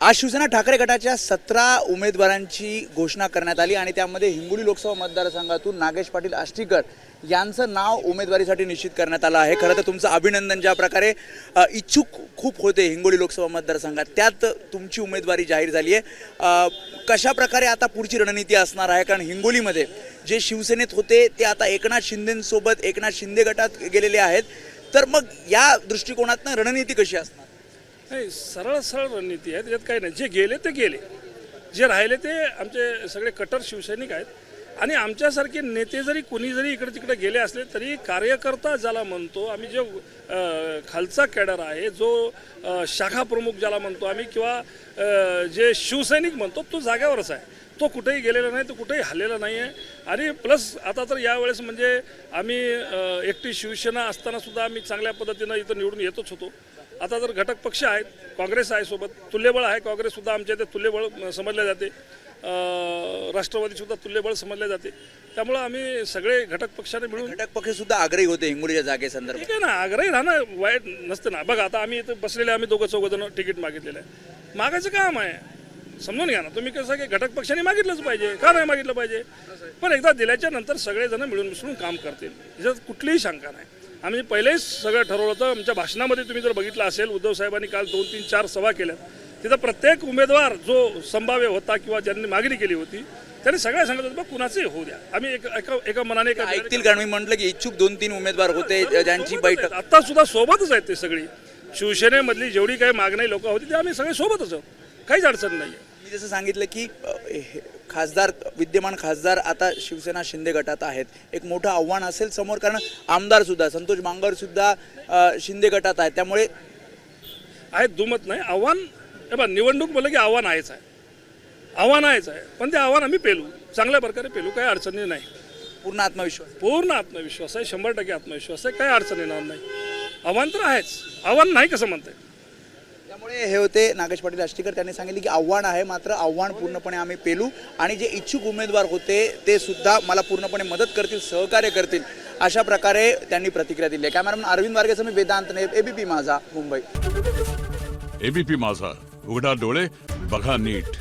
आज शिवसेना ठाकरे गटाच्या 17 उमेदवारांची घोषणा करण्यात आली आणि त्यामध्ये हिंगोली लोकसभा मतदारसंघातून नागेश पाटील आष्टीकर यांचं नाव उमेदवारीसाठी निश्चित करण्यात आलं आहे। खरं तर तुमचं अभिनंदन, ज्या प्रकारे इच्छुक खूप होते हिंगोली लोकसभा मतदारसंघात, त्यात तुमची उमेदवारी जाहीर झाली आहे। कशा प्रकारे आता पुढची रणनीती असणार आहे? कारण हिंगोलीमध्ये जे शिवसेनेत होते ते आता एकनाथ शिंदेंसोबत एकनाथ शिंदे गटात गेलेले आहेत, तर मग या दृष्टिकोनातून रणनीती कशी असणार? नाही, सरळ रणनीती आहे, त्याच्यात काही नाही। जे गेले ते गेले, जे राहिले ते आमचे सगळे कट्टर शिवसैनिक आहेत। आणि आमच्यासारखे नेते जरी कोणी जरी इकडे तिकडे गेले असले तरी कार्यकर्ता ज्याला म्हणतो आम्ही, जो खालचा कॅडर आहे, जो शाखा प्रमुख ज्याला म्हणतो आम्ही, किंवा जे शिवसैनिक म्हणतो, तो जाग्यावरच आहे। तो कुठेही गेलेला नाही, तो कुठेही हल्लेला नाही आहे। आणि प्लस आता तर यावेळेस म्हणजे आम्ही एकटी शिवसेना असतानासुद्धा आम्ही चांगल्या पद्धतीनं इथं निवडून येतच होतो। आता जर घटक पक्ष आहेत, काँग्रेस आहे सोबत, तुल्यबळ आहे, काँग्रेससुद्धा आमच्या इथे तुल्यबळ समजले जाते, राष्ट्रवादीसुद्धा तुल्यबळ समजले जाते। त्यामुळं आम्ही सगळे घटक पक्षाने मिळून, घटक पक्षसुद्धा आग्रही होते हिंगोलीच्या जागेसंदर्भात। ठीक आहे ना, आग्रही राहणं वाईट नसतं ना। बघा, आता आम्ही इथं बसलेले, आम्ही दोघं चौघजण तिकीट मागितलेलं आहे, मागायचं काम आहे, समजून घ्या ना तुम्ही। कसं की घटक पक्षाने मागितलंच पाहिजे, का नाही मागितलं पाहिजे? पण एकदा दिल्याच्या नंतर सगळेजण मिळून मिसळून काम करतील, याच्यात कुठलीही शंका नाही। आम्ही पहिलेच सगळं ठरवलं होतं। आमच्या भाषणामध्ये तुम्ही जर बघितलं असेल, उद्धव साहेबांनी काल 2, 3, 4 सभा केल्या, तिथं प्रत्येक उमेदवार जो संभाव्य होता किंवा ज्यांनी मागणी केली होती त्यांनी सगळ्या सांगितलं होतं, बघ कुणाचंही होऊ द्या, आम्ही एका मनाने ऐकतील। कारण मी म्हटलं की इच्छुक 2-3 उमेदवार होते ज्यांची बैठक आता सुद्धा सोबतच आहेत। ते सगळी शिवसेनेमधली जेवढी काही मागणी लोक होती ते आम्ही सगळे सोबतच आहोत, काहीच अडचण नाही आहे। मी जसं सांगितलं की खासदार, विद्यमान खासदार आता शिवसेना शिंदे गटात आहेत, एक मोठं आव्हान असेल समोर, कारण आमदार सुद्धा संतोष बांगर सुद्धा शिंदे गटात आहेत, त्यामुळे आहेत, दुमत नाही। आव्हान निवडणूक बोललं की आव्हान आहेच आहे, आव्हान आहेच आहे, पण ते आव्हान आम्ही पेलू, चांगल्या प्रकारे पेलू, काही अडचणी नाही। पूर्ण आत्मविश्वास आहे, 100% आत्मविश्वास आहे, काही अडचण येणार नाही। आव्हान तर आहेच, आव्हान नाही कसं म्हणताय? त्यामुळे हे होते नागेश पाटील आष्टीकर, त्यांनी सांगितले की आव्हान आहे, मात्र आव्हान पूर्णपणे आम्ही पेलू आणि जे इच्छुक उमेदवार होते ते सुद्धा मला पूर्णपणे मदत करतील, सहकार्य करतील, अशा प्रकारे त्यांनी प्रतिक्रिया दिली आहे। कॅमेरामन अरविंद वारगेसह मी वेदांत नायब, एबीपी माझा, मुंबई। एबीपी माझा, उघडा डोळे बघा नीट।